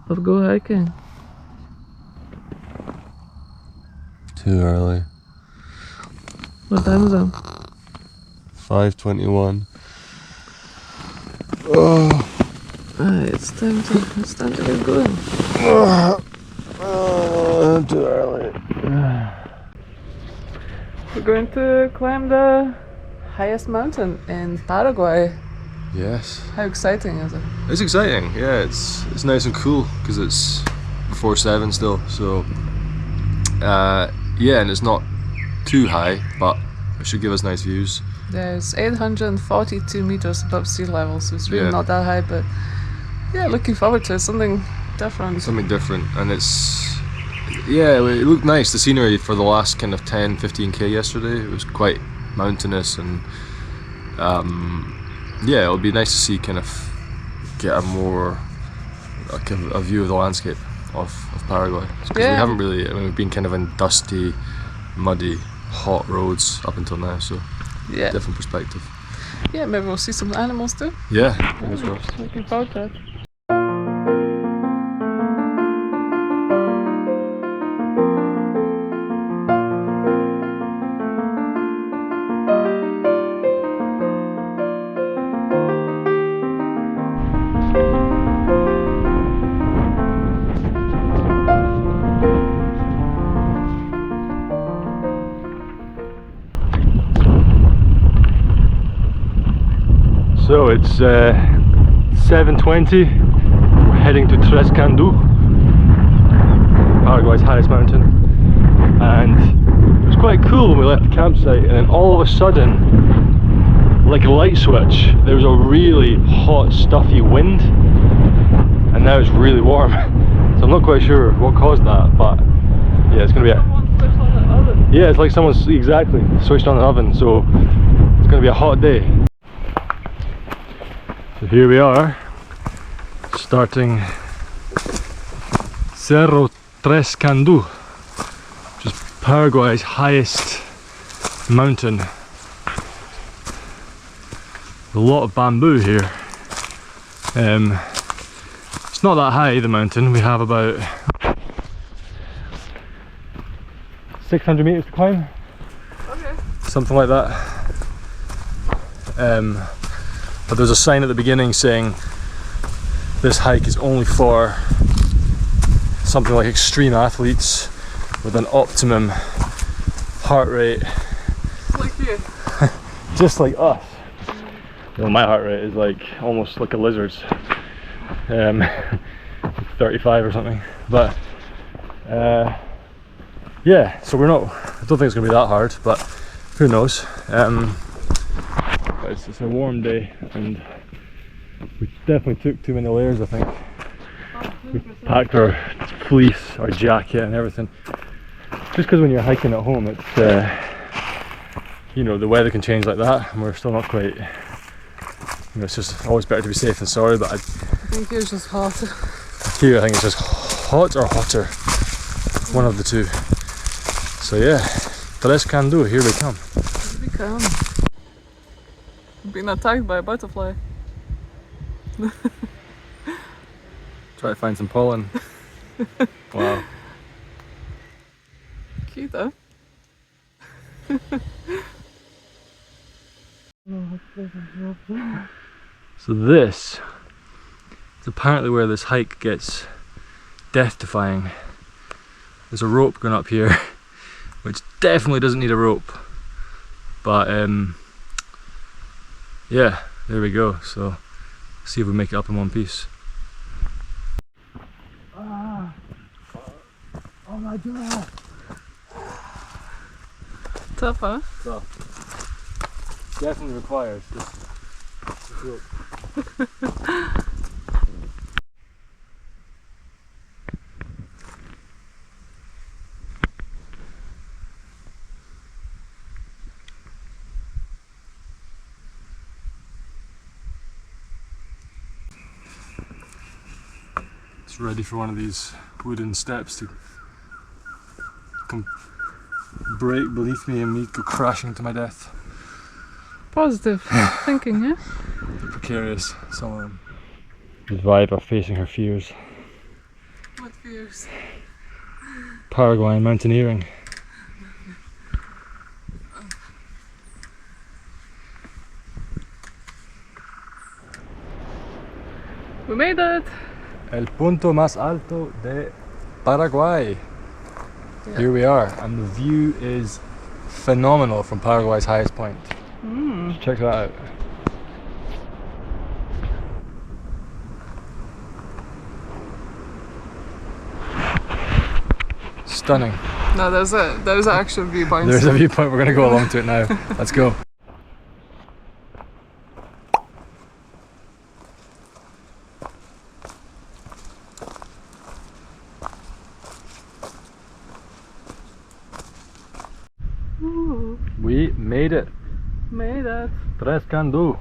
of go hiking. Too early. What time is it? 5:21. Oh. It's time to get going. Too early. We're going to climb the highest mountain in Paraguay. Yes. How exciting is it? It's exciting. Yeah, it's nice and cool because it's before 7 still. So yeah, and it's not too high, but it should give us nice views. There's 842 meters above sea level, so it's really not that high, but yeah, looking forward to it. Something different. Something different, and yeah, it looked nice. The scenery for the last kind of 10-15k yesterday, it was quite mountainous, and yeah, it'll be nice to see, kind of get a more like a view of the landscape of Paraguay, because we haven't really, I mean, we've been kind of in dusty, muddy, hot roads up until now, so different perspective. Yeah, maybe we'll see some animals too. Yeah, fingers crossed. Looking forward to it. So it's 7:20. We're heading to Tres Kandú, Paraguay's highest mountain, and it was quite cool when we left the campsite, and then all of a sudden, like a light switch, there was a really hot, stuffy wind, and now it's really warm. So I'm not quite sure what caused that, but yeah, it's gonna be yeah, it's like someone's switched on an oven, so it's gonna be a hot day. So here we are, starting Cerro Tres Kandú, which is Paraguay's highest mountain. A lot of bamboo here. It's not that high, the mountain. We have about 600 meters to climb. Okay. Something like that. But there's a sign at the beginning saying this hike is only for something like extreme athletes with an optimum heart rate. Like you. Just like us. Well, my heart rate is like almost like a lizard's. 35 or something. But yeah, so I don't think it's gonna be that hard, but who knows. But it's a warm day, and we definitely took too many layers, I think. We packed our fleece, our jacket and everything. Just because when you're hiking at home, it's you know, the weather can change like that, and we're still not quite, you know, it's just always better to be safe than sorry. But I think here's just hot. Here I think it's just hot or hotter, one of the two. So yeah, Tres Kandú, here we come. Here we come. Being attacked by a butterfly. Try to find some pollen. Wow. Cute, huh? So this is apparently where this hike gets death-defying. There's a rope going up here, which definitely doesn't need a rope. But yeah, there we go. So see if we make it up in one piece. Oh my god! Tough, huh? Tough. Definitely requires this rope. It's ready for one of these wooden steps to come break beneath me and me go crashing to my death. Positive thinking, yeah? They're precarious, some of them. Survivor facing her fears. What views? Paraguayan mountaineering. We made it! El punto más alto de Paraguay. Yeah. Here we are, and the view is phenomenal from Paraguay's highest point. Mm. Check that out. Stunning. No, there's an actual viewpoint. There's a viewpoint, we're going to go along to it now. Let's go. Ooh, We made it. made it. Tres Kandú.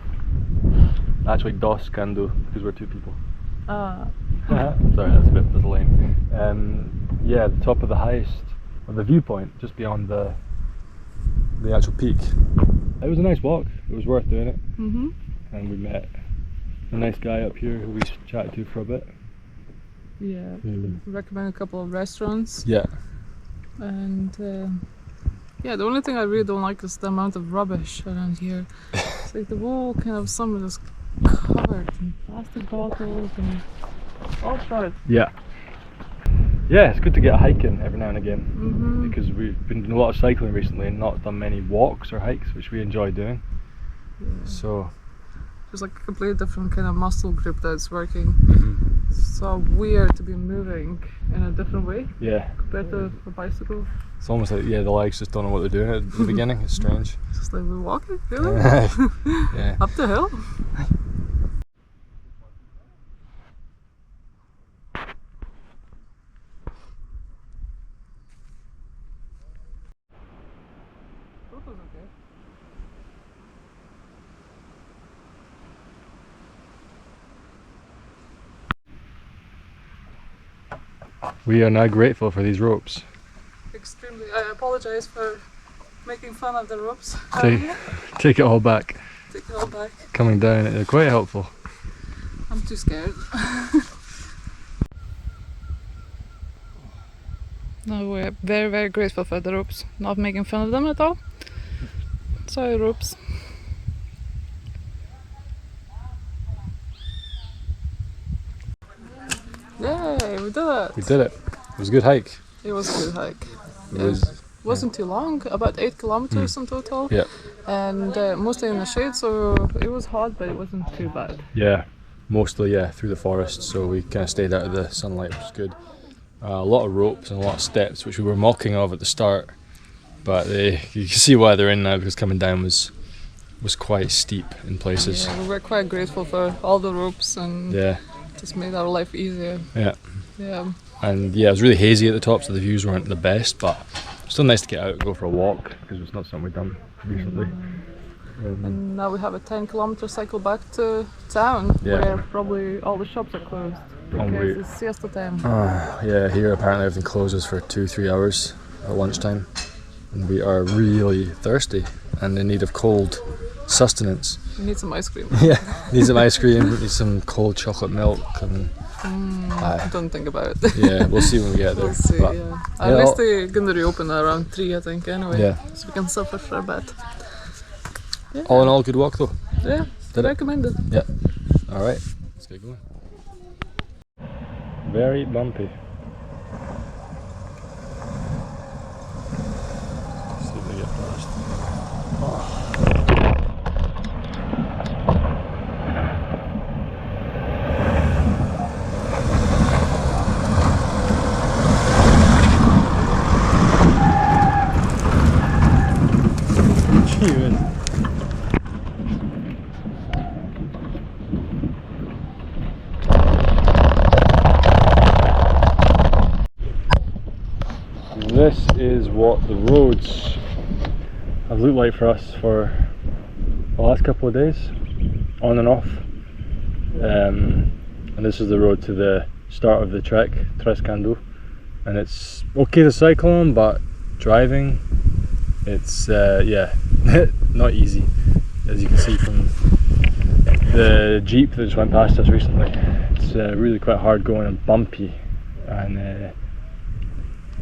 Actually, dos Kandú, because we're two people. Sorry, that's lame. Yeah, the top of the highest, or the viewpoint, just beyond the actual peak. It was a nice walk. It was worth doing it. Mm-hmm. And we met a nice guy up here who we chatted to for a bit. Yeah. Recommend a couple of restaurants. Yeah. And yeah, the only thing I really don't like is the amount of rubbish around here. It's like the whole kind of summer is covered in plastic bottles and all sorts. Yeah. Yeah, it's good to get a hike in every now and again, Mm-hmm. because we've been doing a lot of cycling recently and not done many walks or hikes, which we enjoy doing. Yeah. So There's like a completely different kind of muscle group that's working. mhm. It's so weird to be moving in a different way Yeah, compared to a bicycle. it's almost like, yeah, the legs just don't know what they're doing at the beginning. It's strange. It's just like we're walking, really? Yeah. Up the hill. We are now grateful for these ropes. Extremely. I apologize for making fun of the ropes. Take it all back. Take it all back. Coming down, they're quite helpful. I'm too scared. No, we're very, very grateful for the ropes. Not making fun of them at all. Sorry, ropes. Yay, we did it! We did it. It was a good hike. It was a good hike. It Wasn't too long, about 8 kilometers in total. Yeah. And mostly in the shade, so it was hot, but it wasn't too bad. Yeah, mostly through the forest, so we kind of stayed out of the sunlight, which was good. A lot of ropes and a lot of steps, which we were mocking of at the start, but you can see why they're in now, because coming down was quite steep in places. Yeah, we were quite grateful for all the ropes and Yeah, just made our life easier. yeah. Yeah. And yeah, it was really hazy at the top, so the views weren't the best, but still nice to get out and go for a walk, because it's not something we've done recently. And now we have a 10-kilometer cycle back to town, Yeah. where probably all the shops are closed because Hungry. it's siesta time. Yeah, here apparently everything closes for 2-3 hours at lunchtime, and we are really thirsty and in need of cold sustenance. We need some ice cream. Yeah, need some ice cream, need some cold chocolate milk, and Don't think about it. yeah, we'll see when we get there. We'll see, But, yeah. yeah, At least they're gonna reopen around 3, I think, anyway. Yeah. So we can suffer for a bit. Yeah. all in all, good walk though. Yeah, Did it? recommend it. Yeah. All right, let's get going. Very bumpy. See if we get past. Even. This is what the roads have looked like for us for the last couple of days, on and off. And this is the road to the start of the trek, Tres Kandú. And it's okay to cycle on, but driving, it's yeah, not easy, as you can see from the Jeep that just went past us recently. It's really quite hard going and bumpy and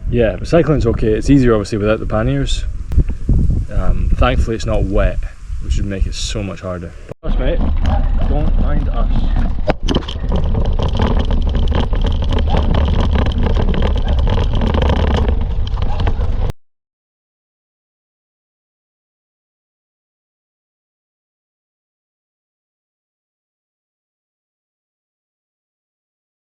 yeah, but cycling's okay. It's easier obviously without the panniers. Thankfully it's not wet, which would make it so much harder. Trust mate, don't mind us.